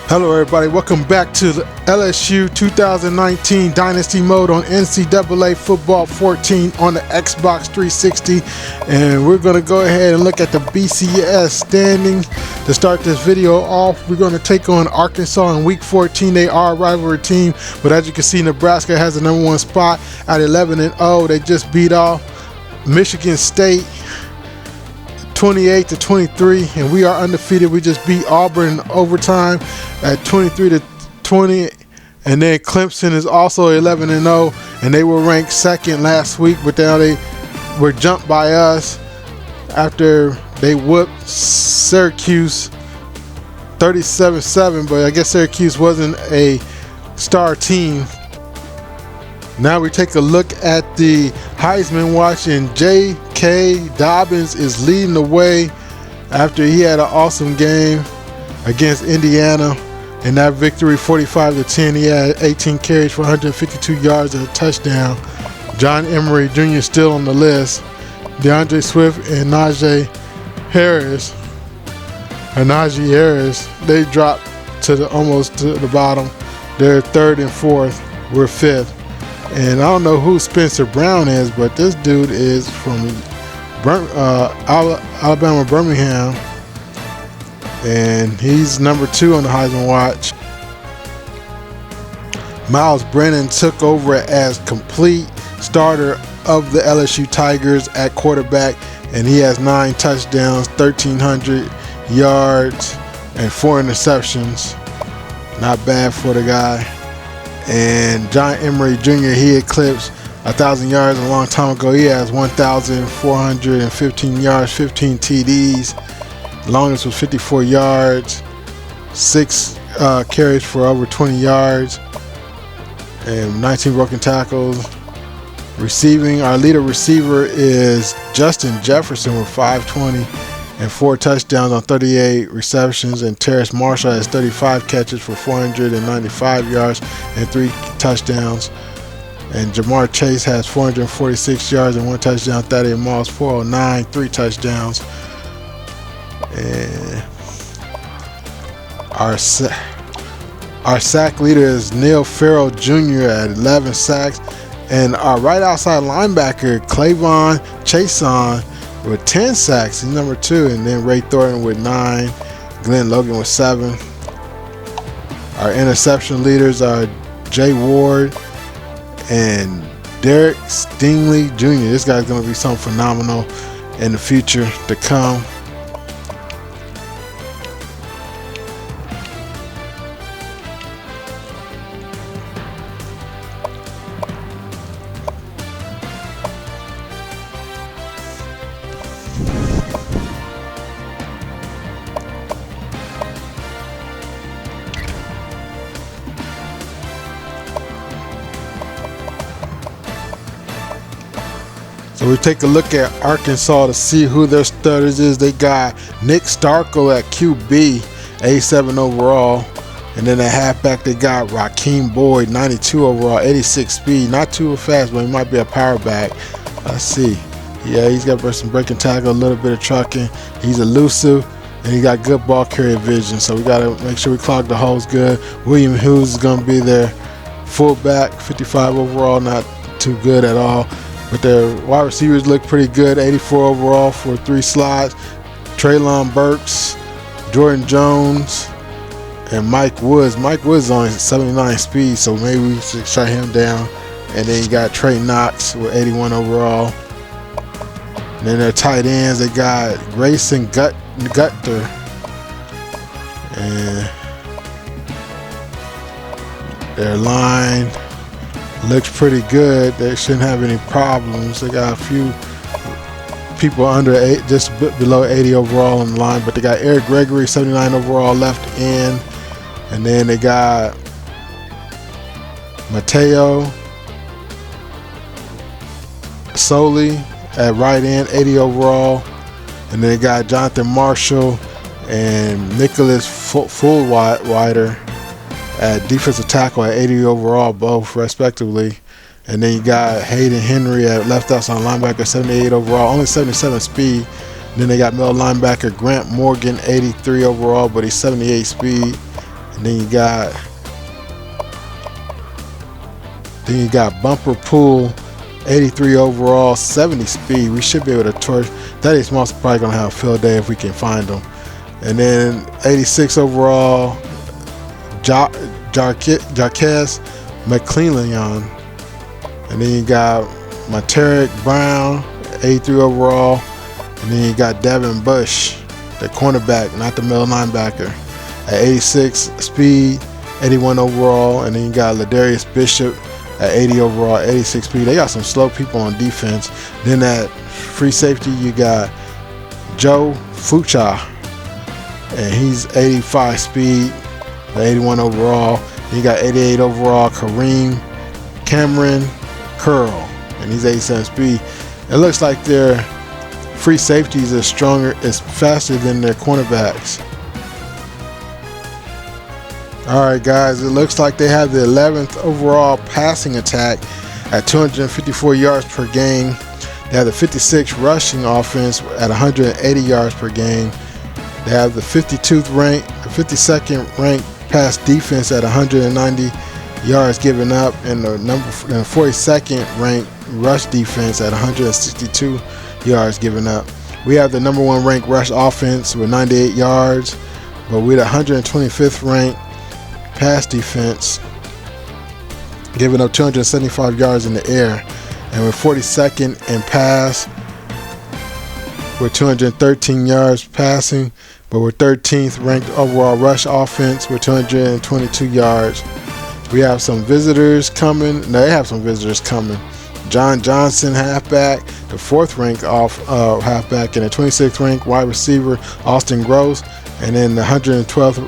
Hello everybody, welcome back to the LSU 2019 Dynasty Mode on NCAA Football 14 on the Xbox 360, and we're going to go ahead and look at the BCS standings. To start this video off, we're going to take on Arkansas in Week 14. They are a rivalry team, but as you can see, Nebraska has the number one spot at 11-0. They just beat off Michigan State 28-23, and we are undefeated. We just beat Auburn in overtime at 23-20, and then Clemson is also 11-0, and they were ranked second last week, but now they were jumped by us after they whooped Syracuse 37-7, but I guess Syracuse wasn't a star team. Now we take a look at the Heisman watch, and J.K. Dobbins is leading the way after he had an awesome game against Indiana. In that victory, 45-10, he had 18 carries for 152 yards and a touchdown. John Emery Jr. still on the list. DeAndre Swift and Najee Harris, they dropped to almost to the bottom. They're third and fourth. We're fifth. And I don't know who Spencer Brown is, but this dude is from Alabama, Birmingham, and he's number 2 on the Heisman watch. Miles Brennan took over as complete starter of the LSU Tigers at quarterback, and he has 9 touchdowns, 1,300 yards, and 4 interceptions. Not bad for the guy. And John Emery Jr., he eclipsed 1,000 yards a long time ago. He has 1,415 yards, 15 TDs. The longest was 54 yards, 6 carries for over 20 yards, and 19 broken tackles. Receiving, our leader receiver is Justin Jefferson with 520 and 4 touchdowns on 38 receptions, and Terrace Marshall has 35 catches for 495 yards and 3 touchdowns. And Jamar Chase has 446 yards and 1 touchdown. Thaddeus Moss 409, 3 touchdowns. And our sack leader is Neil Farrell Jr. at 11 sacks, and our right outside linebacker Clavon Chason with 10 sacks. He's number 2, and then Ray Thornton with 9, Glenn Logan with 7. Our interception leaders are Jay Ward and Derek Stingley Jr. This guy's going to be something phenomenal in the future to come. So we take a look at Arkansas to see who their starters is. They got Nick Starkel at QB, 87 overall. And then at halfback, they got Rakeem Boyd, 92 overall, 86 speed. Not too fast, but he might be a power back. Let's see. Yeah, he's got some breaking tackle, a little bit of trucking. He's elusive, and he got good ball carrier vision. So we got to make sure we clog the holes good. William Hughes is going to be their fullback, 55 overall, not too good at all. But their wide receivers look pretty good, 84 overall for 3 slots. Treylon Burks, Jordan Jones, and Mike Woods. Mike Woods is only 79 speed, so maybe we should shut him down. And then you got Trey Knox with 81 overall. And then their tight ends, they got Grayson Gutter. And their line looks pretty good. They shouldn't have any problems. They got a few people under 8, just below 80 overall on the line, but they got Eric Gregory, 79 overall left end, and then they got Mateo Soli at right end, 80 overall, and then they got Jonathan Marshall and Nicholas Fullwider at defensive tackle at 80 overall, both respectively. And then you got Hayden Henry at left outside linebacker, 78 overall, only 77 speed. And then they got middle linebacker Grant Morgan, 83 overall, but he's 78 speed. And then you got Bumper Pool, 83 overall, 70 speed. We should be able to torch. Thaddeus Moss is probably gonna have a field day if we can find him. And then 86 overall, Jarquez McClellan. And then you got Monteric Brown, 83 overall. And then you got Devin Bush, the cornerback, not the middle linebacker, at 86 speed, 81 overall. And then you got Ladarius Bishop at 80 overall, 86 speed. They got some slow people on defense. Then at free safety, you got Joe Fucha, and he's 85 speed, 81 overall. You got 88 overall, Cameron Curl, and he's 87 speed. It looks like their free safeties are faster than their cornerbacks. Alright guys, it looks like they have the 11th overall passing attack at 254 yards per game. They have the 56th rushing offense at 180 yards per game. They have the 52nd ranked pass defense at 190 yards given up, and the 42nd ranked rush defense at 162 yards given up. We have the number 1 ranked rush offense with 98 yards, but we're the 125th ranked pass defense, giving up 275 yards in the air, and we're 42nd in pass with 213 yards passing, but we're 13th ranked overall rush offense with 222 yards. We have some visitors coming. No, they have some visitors coming. John Johnson, halfback, the 4th ranked halfback, and the 26th ranked wide receiver, Austin Gross, and then the 112th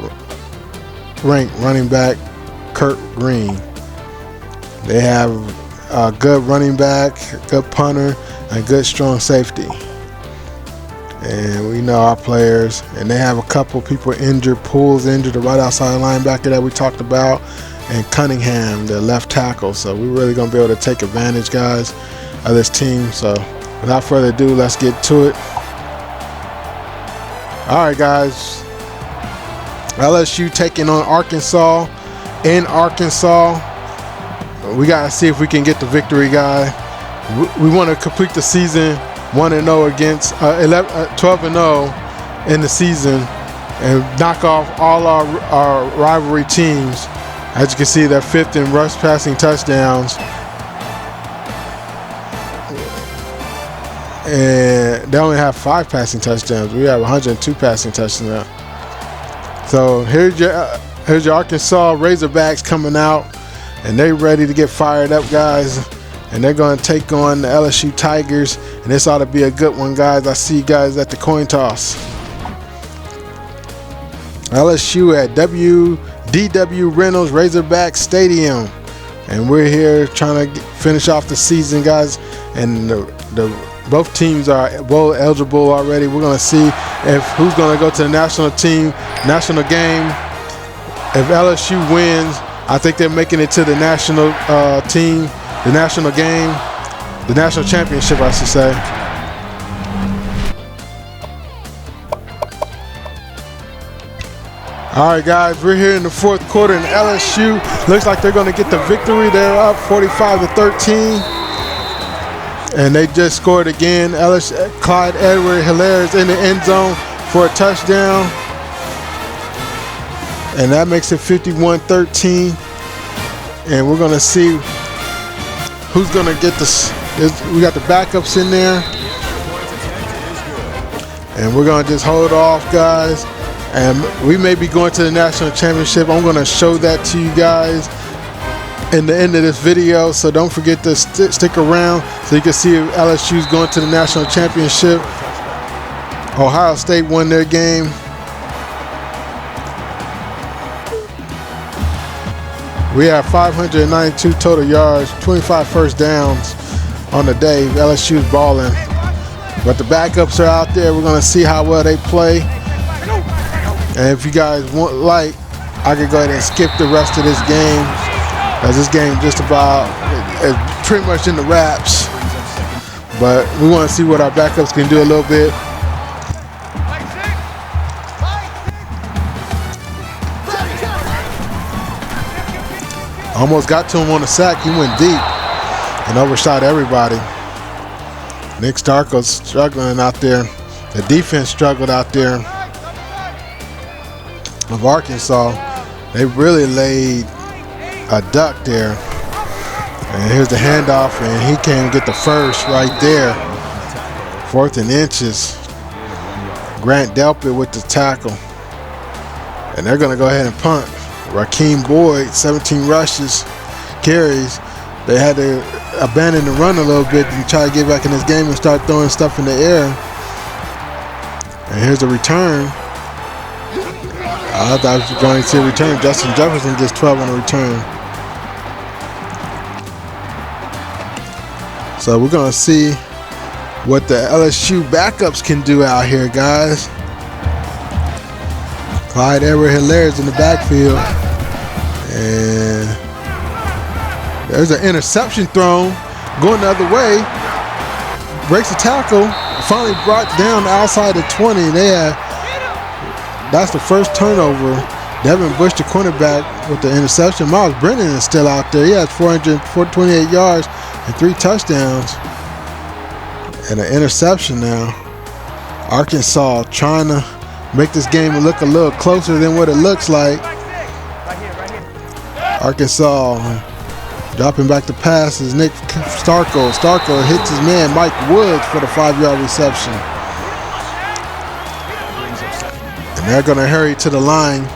ranked running back, Kurt Green. They have a good running back, good punter, and good strong safety. And we know our players, and they have a couple people injured. Poole's injured, the right outside linebacker that we talked about, and Cunningham, the left tackle. So we're really going to be able to take advantage, guys, of this team. So without further ado, let's get to it. All right, guys. LSU taking on Arkansas in Arkansas. We got to see if we can get the victory, guy. We want to complete the season 1-0 against 12-0 in the season and knock off all our rivalry teams. As you can see, they're 5th in rush passing touchdowns, and they only have 5 passing touchdowns. We have 102 passing touchdowns. So here's your Arkansas Razorbacks coming out, and they're ready to get fired up, guys. And they're going to take on the LSU Tigers, and this ought to be a good one, guys. I see you guys at the coin toss. LSU at DW Reynolds Razorback Stadium, and we're here trying to finish off the season, guys. And both teams are bowl eligible already. We're going to see if who's going to go to the national game. If LSU wins, I think they're making it to the national team. The national game, the national championship, I should say. All right, guys, we're here in the 4th quarter, and LSU looks like they're going to get the victory. They're up 45-13, and they just scored again. Clyde Edwards-Helaire is in the end zone for a touchdown, and that makes it 51-13. And we're going to see who's going to get this. We got the backups in there. And we're going to just hold off, guys. And we may be going to the national championship. I'm going to show that to you guys in the end of this video. So don't forget to stick around so you can see if LSU's going to the national championship. Ohio State won their game. We have 592 total yards, 25 first downs on the day. LSU's balling. But the backups are out there. We're going to see how well they play. And if you guys want, I could go ahead and skip the rest of this game, as this game just about is pretty much in the wraps. But we want to see what our backups can do a little bit. Almost got to him on the sack. He went deep and overshot everybody. Nick Starkel's struggling out there. The defense struggled out there of Arkansas. They really laid a duck there. And here's the handoff, and he can't get the first right there. 4th and inches. Grant Delpit with the tackle. And they're going to go ahead and punt. Rakeem Boyd, 17 rushes, carries. They had to abandon the run a little bit and try to get back in this game and start throwing stuff in the air. And here's the return. I thought I was going to see a return. Justin Jefferson gets 12 on the return. So we're going to see what the LSU backups can do out here, guys. Clyde Edwards-Helaire in the backfield. And there's an interception thrown. Going the other way. Breaks the tackle. Finally brought down outside the 20. That's the first turnover. Devin Bush, the cornerback, with the interception. Miles Brennan is still out there. He has 428 yards and 3 touchdowns. And an interception now. Arkansas trying to make this game look a little closer than what it looks like. Arkansas dropping back the passes. Nick Starkel. Starkel hits his man Mike Woods for the 5-yard reception. And they're going to hurry to the line.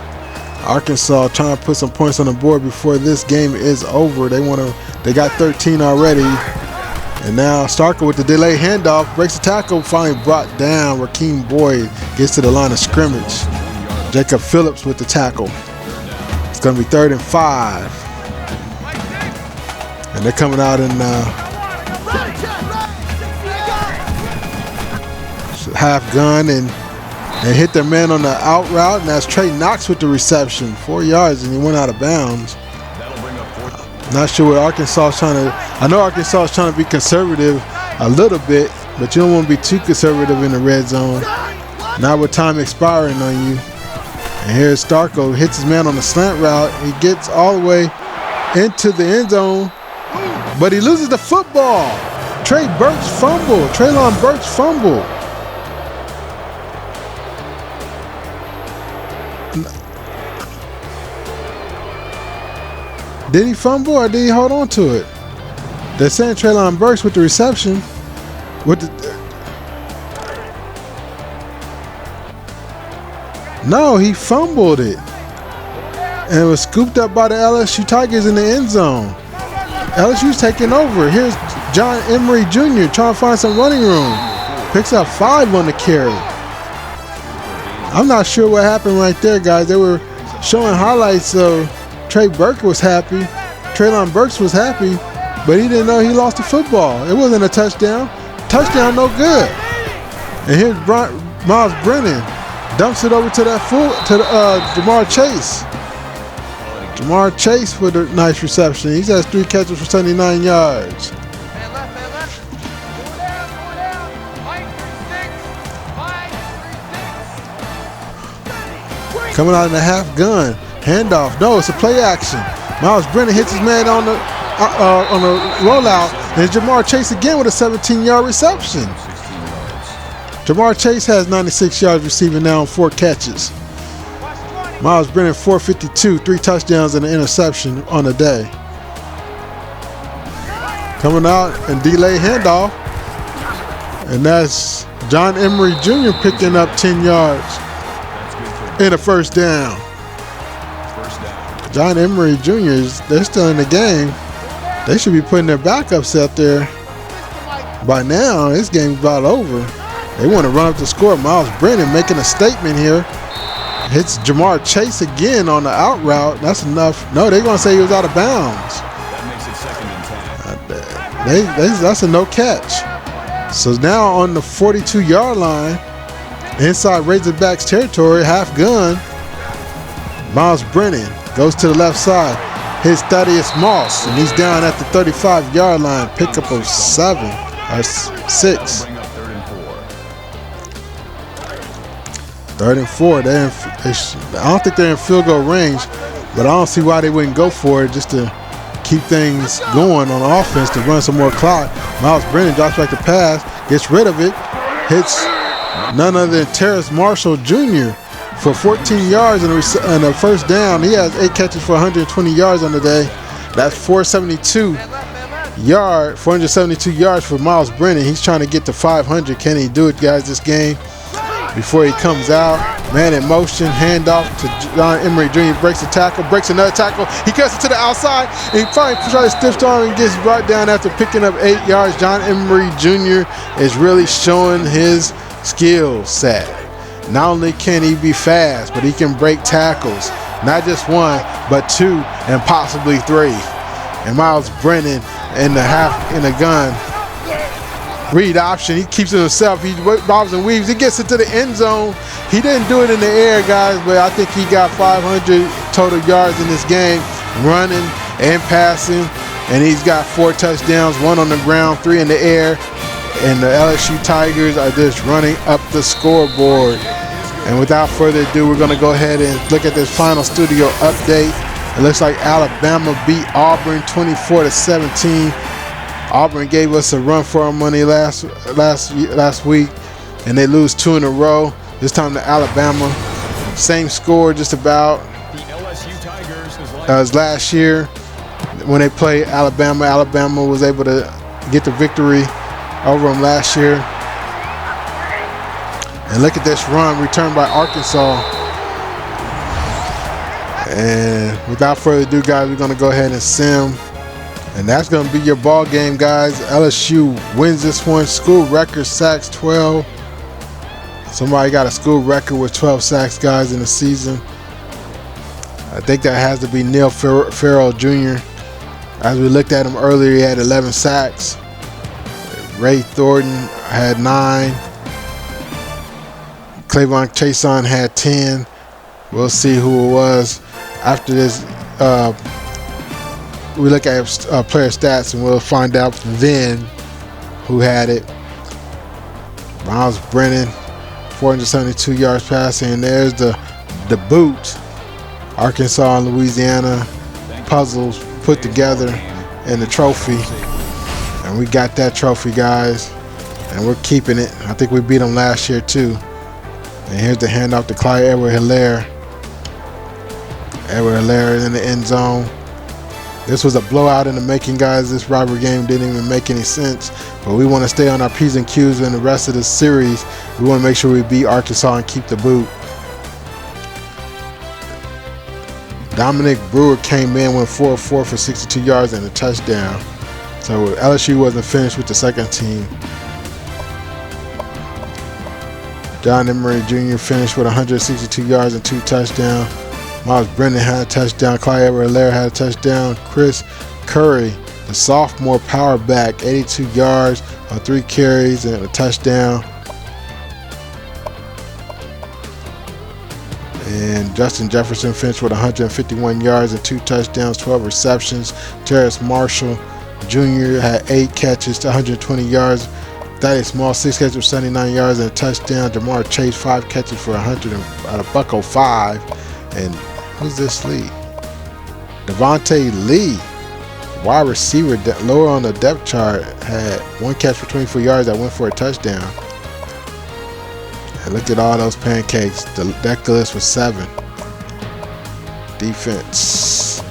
Arkansas trying to put some points on the board before this game is over. They got 13 already. And now Starkel with the delayed handoff, breaks the tackle, finally brought down. Rakeem Boyd gets to the line of scrimmage. Jacob Phillips with the tackle. It's going to be 3rd and 5. And they're coming out in half gun and they hit their man on the out route, and that's Trey Knox with the reception. 4 yards, and he went out of bounds. Not sure what Arkansas is trying to. I know Arkansas is trying to be conservative a little bit, but you don't want to be too conservative in the red zone. Not with time expiring on you. And here's Starkel, hits his man on the slant route. He gets all the way into the end zone, but he loses the football. Treylon Burks fumble. Did he fumble or did he hold on to it? They're saying Treylon Burks with the reception. No, he fumbled it. And it was scooped up by the LSU Tigers in the end zone. LSU's taking over. Here's John Emery Jr. trying to find some running room. Picks up 5 on the carry. I'm not sure what happened right there, guys. They were showing highlights of Treylon Burks was happy, but he didn't know he lost the football. It wasn't a touchdown. Touchdown, no good. And here's Miles Brennan dumps it over to Jamar Chase. Jamar Chase with a nice reception. He has 3 catches for 79 yards. Coming out in a half gun. Handoff. No, it's a play action. Miles Brennan hits his man on the rollout. And Jamar Chase again with a 17-yard reception. Jamar Chase has 96 yards receiving now on 4 catches. Miles Brennan 452, 3 touchdowns and an interception on the day. Coming out and delay handoff. And that's John Emery Jr. picking up 10 yards in a first down. John Emery Jr., they're still in the game. They should be putting their backups out there by now. This game's about over. They want to run up the score. Miles Brennan making a statement here. Hits Jamar Chase again on the out route. That's enough. No, they're going to say he was out of bounds. That makes it 2nd and 10. That's a no catch. So now on the 42-yard line, inside Razorbacks territory, half gun, Miles Brennan goes to the left side, hits Thaddeus Moss, and he's down at the 35-yard line. Pickup of 7 or 6. 3rd and 4. I don't think they're in field goal range, but I don't see why they wouldn't go for it just to keep things going on offense to run some more clock. Miles Brennan drops back to pass, gets rid of it, hits none other than Terrace Marshall Jr. for 14 yards and a first down. He has 8 catches for 120 yards on the day. That's 472 yards for Miles Brennan. He's trying to get to 500. Can he do it, guys, this game before he comes out? Man in motion, handoff to John Emery Jr. Breaks a tackle, breaks another tackle. He cuts it to the outside. And he finally tries to stiff arm and gets brought down after picking up 8 yards. John Emery Jr. is really showing his skill set. Not only can he be fast, but he can break tackles. Not just 1, but 2, and possibly 3. And Miles Brennan in the gun. Read option. He keeps it himself. He bobs and weaves. He gets into the end zone. He didn't do it in the air, guys, but I think he got 500 total yards in this game, running and passing. And he's got 4 touchdowns, 1 on the ground, 3 in the air. And the LSU Tigers are just running up the scoreboard. And without further ado, we're going to go ahead and look at this final studio update. It looks like Alabama beat Auburn 24-17. Auburn gave us a run for our money last week, and they lose 2 in a row. This time to Alabama. Same score just about as last year when they played Alabama. Alabama was able to get the victory over them last year. And look at this run returned by Arkansas. And without further ado, guys, we're going to go ahead and sim. And that's going to be your ball game, guys. LSU wins this one. School record sacks 12. Somebody got a school record with 12 sacks, guys, in the season. I think that has to be Neil Farrell Jr. As we looked at him earlier, he had 11 sacks. Ray Thornton had 9. Clavon Chason had 10. We'll see who it was after this. We look at player stats and we'll find out then who had it. Miles Brennan, 472 yards passing. And there's the boot. Arkansas and Louisiana puzzles put together and the trophy. And we got that trophy, guys. And we're keeping it. I think we beat them last year too. And here's the handoff to Clyde Edward-Helaire. Edward-Helaire in the end zone. This was a blowout in the making, guys. This rivalry game didn't even make any sense. But we want to stay on our P's and Q's in the rest of the series. We want to make sure we beat Arkansas and keep the boot. Dominic Brewer came in, went 4-4 for 62 yards and a touchdown. So LSU wasn't finished with the second team. John Emery Jr. finished with 162 yards and 2 touchdowns. Miles Brennan had a touchdown. Clyde Edward-Helaire had a touchdown. Chris Curry, the sophomore power back, 82 yards on 3 carries and a touchdown. And Justin Jefferson finished with 151 yards and 2 touchdowns, 12 receptions. Terrace Marshall Jr. had 8 catches to 120 yards. Thaddeus Small, 6 catches for 79 yards and a touchdown. Jamar Chase, 5 catches for $105. And who's this lead? Devontae Lee, wide receiver, lower on the depth chart, had 1 catch for 24 yards that went for a touchdown. And look at all those pancakes. The deck list was 7. Defense.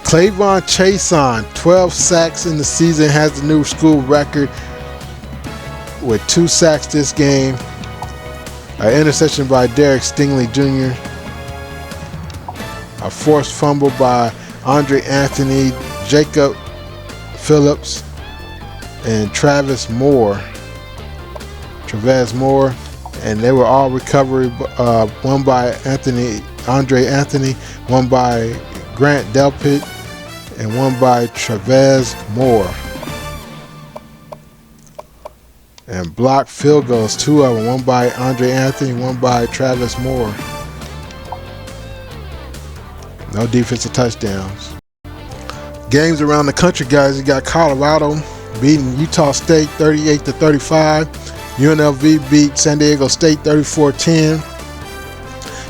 Clavon Chason, 12 sacks in the season, has the new school record with 2 sacks this game. An interception by Derek Stingley Jr. A forced fumble by Andre Anthony, Jacob Phillips, and Travis Moore. And they were all recovery. One by Andre Anthony, one by Grant Delpit, and one by Travis Moore. And blocked field goals, 2 of them, one by Andre Anthony, one by Travis Moore. No defensive touchdowns. Games around the country, guys. You got Colorado beating Utah State 38-35. UNLV beat San Diego State 34-10.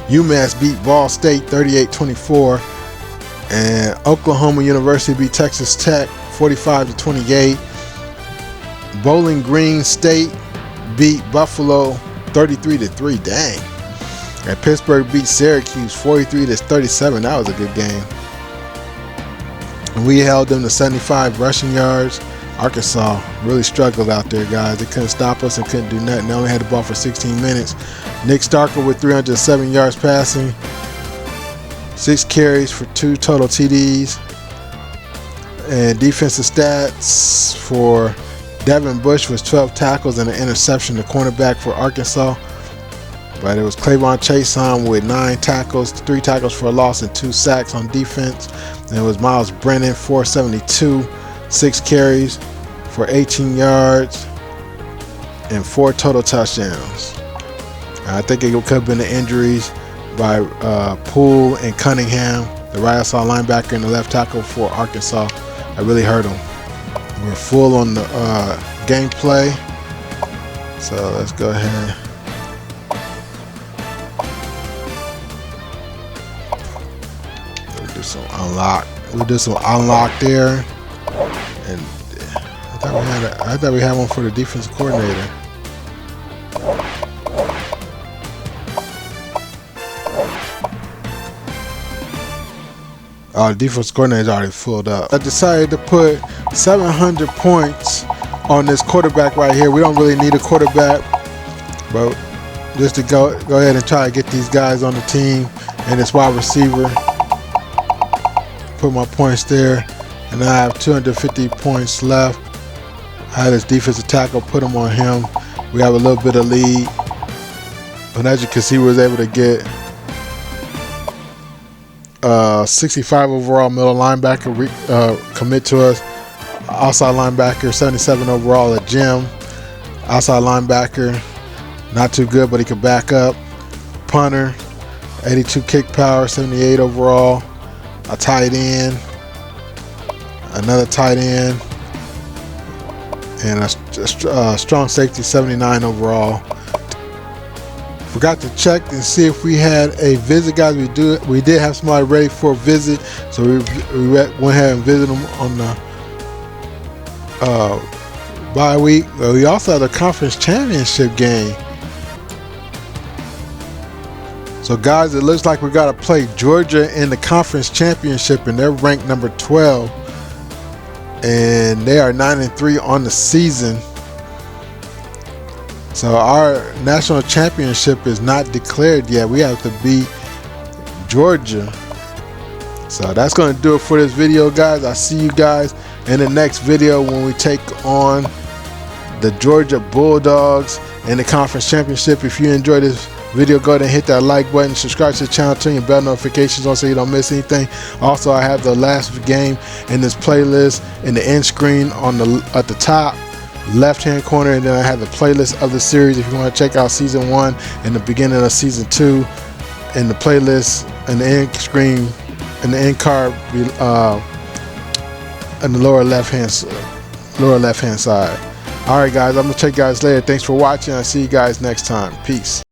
UMass beat Ball State 38-24. And Oklahoma University beat Texas Tech 45-28. Bowling Green State beat Buffalo 33-3. Dang. And Pittsburgh beat Syracuse 43-37. That was a good game. And we held them to 75 rushing yards. Arkansas really struggled out there, guys. They couldn't stop us and couldn't do nothing. They only had the ball for 16 minutes. Nick Starkel with 307 yards passing. 6 carries for 2 total TDs. And defensive stats for Devin Bush was 12 tackles and an interception, the cornerback for Arkansas. But it was Clavon Chason with 9 tackles, 3 tackles for a loss and 2 sacks on defense. And it was Miles Brennan, 472, 6 carries for 18 yards and 4 total touchdowns. I think it could have been the injuries by Poole and Cunningham, the right outside linebacker and the left tackle for Arkansas. That really hurt them. We're full on the gameplay, so let's go ahead. We'll do some unlock. We'll do some unlock there, and I thought we had one for the defensive coordinator. The defense coordinator is already filled up. I decided to put 700 points on this quarterback right here. We don't really need a quarterback, but just to go ahead and try to get these guys on the team and this wide receiver. Put my points there, and I have 250 points left. I had this defensive tackle, put him on him. We have a little bit of lead, but as you can see, we was able to get 65 overall middle linebacker commit to us. Outside linebacker 77 overall at Jim. Outside linebacker not too good, but he could back up. Punter 82 kick power, 78 overall. A tight end, another tight end, and a strong safety 79 overall. Forgot to check and see if we had a visit, guys. We did have somebody ready for a visit, so we went ahead and visited them on the bye week. We also had a conference championship game. So guys, it looks like we got to play Georgia in the conference championship, and they're ranked number 12, and they are 9-3 on the season. So our national championship is not declared yet. We have to beat Georgia. So that's going to do it for this video, guys. I'll see you guys in the next video when we take on the Georgia Bulldogs in the conference championship. If you enjoyed this video, go ahead and hit that like button, subscribe to the channel, turn your bell notifications on so you don't miss anything. Also, I have the last game in this playlist in the end screen on at the top left hand corner, and then I have the playlist of the series if you want to check out season 1 and the beginning of season 2 in the playlist in the end screen and the end card in the lower left hand side. Alright guys, I'm gonna check you guys later. Thanks for watching. I'll see you guys next time. Peace.